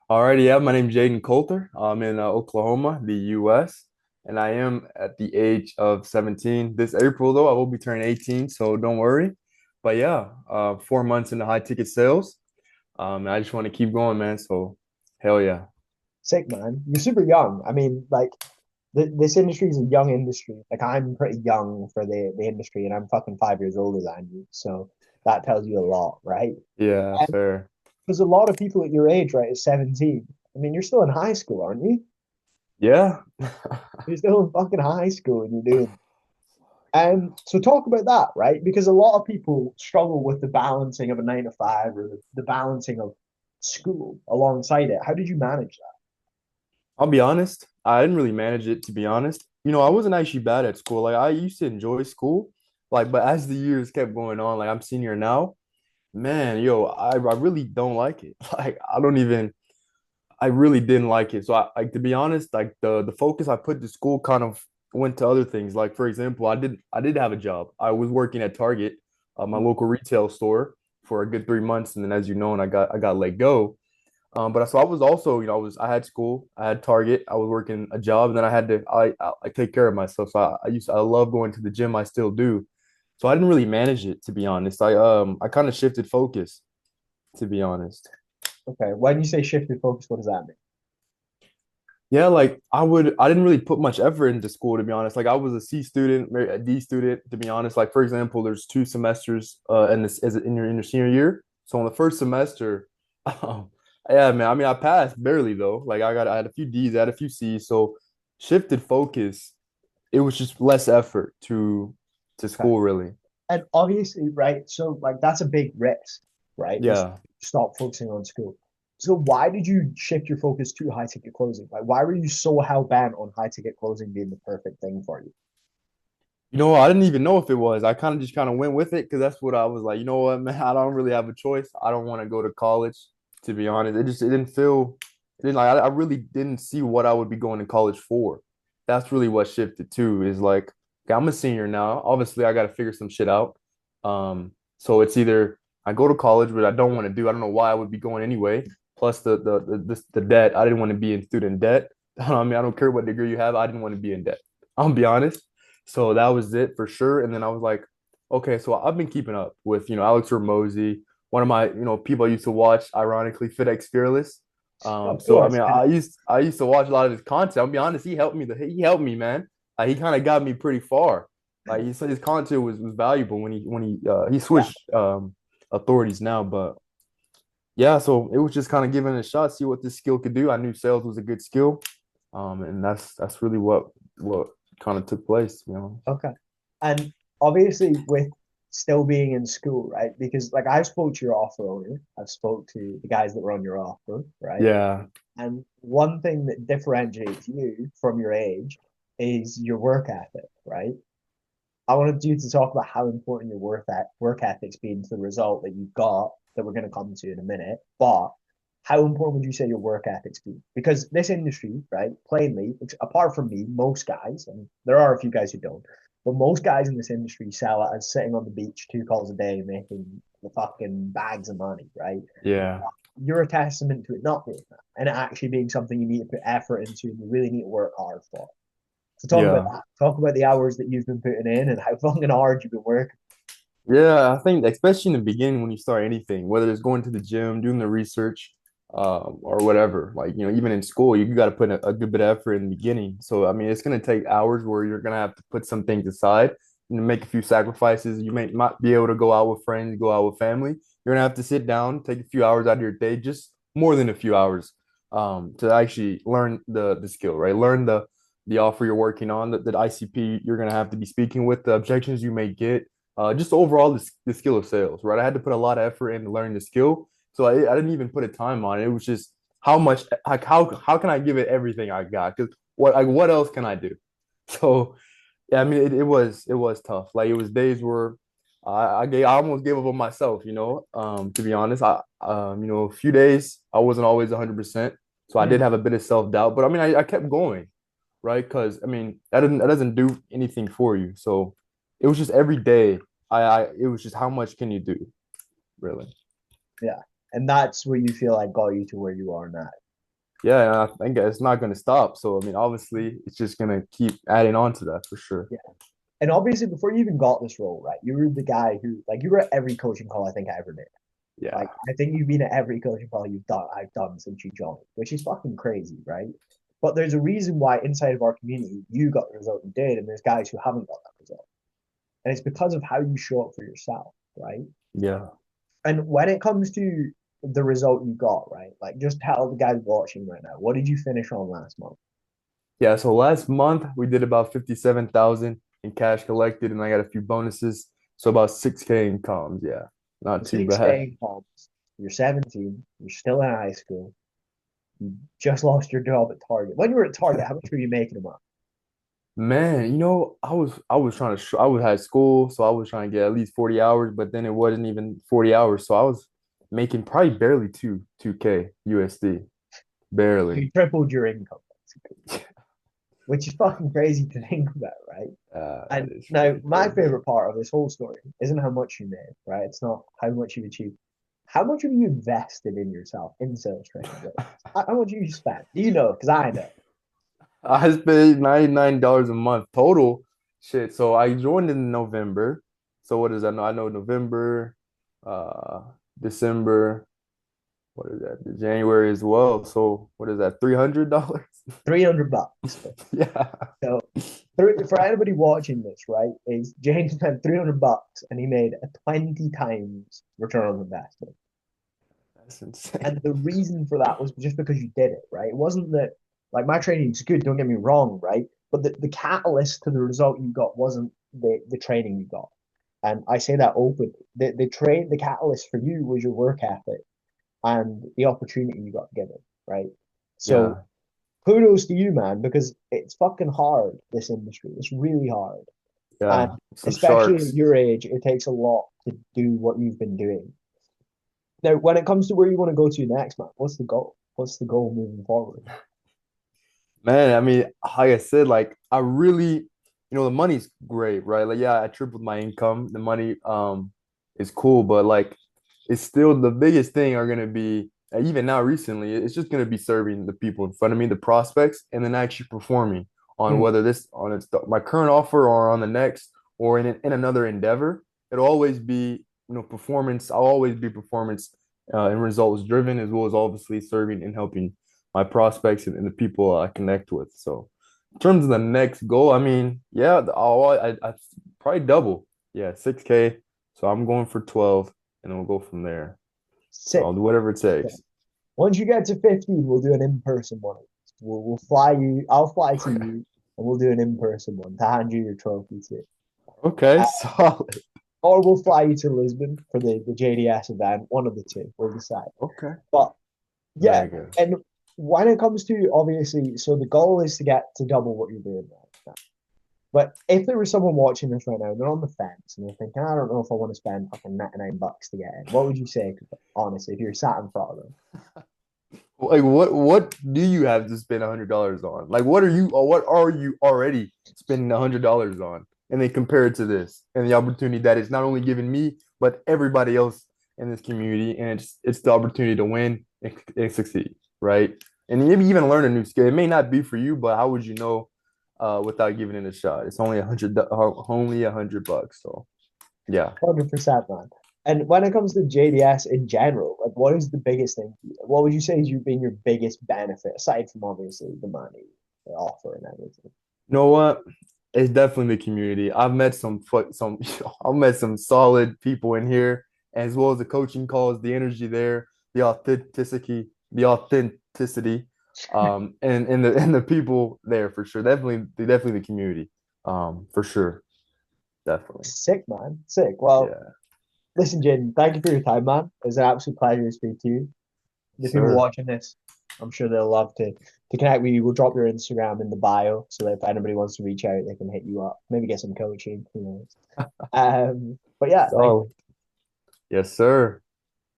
Alrighty, yeah, my name's Jaden Coulter. I'm in Oklahoma, the US, and I am at the age of 17. This April, though, I will be turning 18, so don't worry. But yeah, 4 months into high ticket sales. And I just want to keep going, man. So hell yeah. Sick, man. You're super young. I mean, like this industry is a young industry. Like I'm pretty young for the industry, and I'm fucking 5 years older than you. So that tells you a lot, right? Yeah, And fair. there's a lot of people at your age, right? At 17. I mean, you're still in high school, aren't you? Yeah. You're still in fucking high school, and you're doing. And so talk about that, right? Because a lot of people struggle with the balancing of a 9 to 5 or the balancing of school alongside it. How did you manage that? I'll be honest, I didn't really manage it to be honest. I wasn't actually bad at school. Like I used to enjoy school. But as the years kept going on, like I'm senior now, man, I really don't like it. I really didn't like it. So to be honest, like the focus I put to school kind of went to other things. Like for example, I did have a job. I was working at Target, my local retail store for a good 3 months, and then as you know, and I got let go. But so I was also, I had school, I had Target, I was working a job, and then I take care of myself. So I love going to the gym. I still do. So I didn't really manage it to be honest. I kind of shifted focus to be honest. Okay. When you say shifted focus, what does that mean? Yeah, like I didn't really put much effort into school to be honest. Like I was a C student, maybe a D student to be honest. Like for example, there's 2 semesters in this as in your senior year. So in the first semester, um, yeah, man. I mean, I passed barely though. Like I had a few D's, I had a few C's. So shifted focus. It was just less effort to Okay. school really. And obviously, right? So like that's a big risk, right? Is Yeah. stop focusing on school. So why did you shift your focus to high ticket closing? Like why were you so hell bent on high ticket closing being the perfect thing for you? I didn't even know if it was. I kind of went with it because that's what I was like. You know what, man? I don't really have a choice. I don't want to go to college, to be honest. It didn't feel, it didn't like I really didn't see what I would be going to college for. That's really what shifted too. Is like, okay, I'm a senior now. Obviously, I got to figure some shit out. So it's either I go to college, but I don't want to do. I don't know why I would be going anyway. Plus the debt. I didn't want to be in student debt. I mean, I don't care what degree you have. I didn't want to be in debt. I'll be honest. So that was it for sure. And then I was like, okay, so I've been keeping up with, Alex Ramosi, one of my, people I used to watch, ironically, FedEx Fearless. Of So I course. mean, And I used to watch a lot of his content. I'll be honest, he helped me, man. He kind of got me pretty far. Like he said his content was valuable when he yeah, switched authorities now. But yeah, so it was just kind of giving it a shot, see what this skill could do. I knew sales was a good skill. And that's really what kind of took place. okay. And obviously with still being in school, right? Because like I spoke to your offer owner, I've spoke to the guys that run your offer, right? Yeah. And one thing that differentiates you from your age is your work ethic, right? I wanted you to talk about how important your work ethic's been to the result that you've got that we're going to come to in a minute. But how important would you say your work ethic's been? Because this industry, right, plainly, apart from me, most guys, and there are a few guys who don't, but most guys in this industry sell it as sitting on the beach 2 calls a day making the fucking bags of money, right? Yeah. You're a testament to it not being that and it actually being something you need to put effort into and you really need to work hard for. So talk about Yeah. that. Talk about the hours that you've been putting in and how fucking hard you've been working. Yeah, I think especially in the beginning when you start anything, whether it's going to the gym, doing the research, or whatever, like even in school, you got to put a good bit of effort in the beginning. So I mean, it's gonna take hours where you're gonna have to put some things aside and make a few sacrifices. You may not be able to go out with friends, go out with family. You're gonna have to sit down, take a few hours out of your day, just more than a few hours, to actually learn the skill, right? Learn the offer you're working on, the ICP you're gonna have to be speaking with, the objections you may get, just overall the skill of sales, right? I had to put a lot of effort into learning the skill, so I didn't even put a time on it. It was just how much, like how can I give it everything I got? Because what else can I do? So yeah, I mean it was tough. Like it was days where I almost gave up on myself. To be honest, a few days I wasn't always 100%, so I did Hmm. have a bit of self doubt. But I mean I kept going, right? Because I mean that doesn't do anything for you. So it was just every day. It was just how much can you do, really? Yeah. And that's what you feel like got you to where you are now. Yeah, and I think it's not going to stop. So I mean, obviously, it's just going to keep adding on to that for sure. Yeah. And obviously, before you even got this role, right, you were the guy who, like, you were at every coaching call I think I ever did. Like, Yeah, I think you've been at every coaching call I've done since you joined, which is fucking crazy, right? But there's a reason why inside of our community you got the result you did, and there's guys who haven't got that result. And it's because of how you show up for yourself, right? yeah, And when it comes to the result you got, right? Like, just tell the guys watching right now, what did you finish on last month? yeah. So last month we did about 57,000 in cash collected, and I got a few bonuses. So about 6K in comms. Yeah, not So too bad. 6K comps. You're 17. You're still in high school. You just lost your job at Target. When you were at Target, how much were you making a month? Man, I was trying to I was at school, so I was trying to get at least 40 hours, but then it wasn't even 40 hours. So I was making probably barely 2K USD. Barely. You tripled your income, basically, which is fucking crazy to think about, right? That And is now, really my crazy. favorite part of this whole story isn't how much you made, right? It's not how much you've achieved. How much have you invested in yourself in sales training? How much have you spent? Do you know? Because I know. I spent $99 a month total. Shit. So I joined in November. So what is that? I know November, uh, December, what is that? January as well. So what is that? $300? $300. Yeah. So for anybody watching this, right, is James spent $300 and he made a 20 times return on investment. That's insane. And the reason for that was just because you did it, right? It wasn't that like my training is good, don't get me wrong, right? But the catalyst to the result you got wasn't the training you got. And I say that openly. The catalyst for you was your work ethic and the opportunity you got given, right? So Yeah. kudos to you, man, because it's fucking hard, this industry. It's really hard. And Yeah. Some especially at sharks. your age, it takes a lot to do what you've been doing. Now, when it comes to where you want to go to next, man, what's the goal? What's the goal moving forward? Man, I mean, like I said, like I really, the money's great, right? Like, yeah, I tripled my income. The money is cool, but like it's still the biggest thing are gonna be even now recently, it's just gonna be serving the people in front of me, the prospects, and then actually performing on Hmm. whether this on it's my current offer or on the next or in another endeavor. It'll always be, performance. I'll always be performance and results driven, as well as obviously serving and helping my prospects and the people I connect with. So, in terms of the next goal, I mean, yeah, I probably double. Yeah, 6K. So I'm going for 12, and then we'll go from there. So Sick. I'll do whatever it takes. Once you get to 15, we'll do an in-person one. We'll fly you, I'll fly to you, and we'll do an in-person one to hand you your trophy to. Okay, Uh, solid. or we'll fly you to Lisbon for the JDS event. One of the two, we'll decide. Okay, But yeah, very good. and when it comes to obviously, so the goal is to get to double what you're doing right now. But if there was someone watching this right now and they're on the fence and they're thinking, I don't know if I want to spend fucking $99 to get in, what would you say, honestly, if you're sat in front of them? Like, what do you have to spend $100 on? Like, what are you already spending $100 on? And then compare it to this and the opportunity that it's not only given me, but everybody else in this community, and it's the opportunity to win and succeed, right? And maybe even learn a new skill. It may not be for you, but how would you know without giving it a shot? It's only $100. So yeah. 100%, man. And when it comes to JDS in general, like what is the biggest thing for you? What would you say has been your biggest benefit aside from obviously the money, the offer, and everything? You know what? It's definitely the community. I've met some I've met some solid people in here, as well as the coaching calls, the energy there, the authenticity, and the people there for sure. Definitely the community, for sure, definitely. Sick, man. Sick. Well, Yeah, listen, Jaden, thank you for your time, man. It was an absolute pleasure to speak to you. The people sir. watching this, I'm sure they'll love to connect with you. We'll drop your Instagram in the bio so that if anybody wants to reach out, they can hit you up. Maybe get some coaching, who knows. But yeah, thank So yes, sir.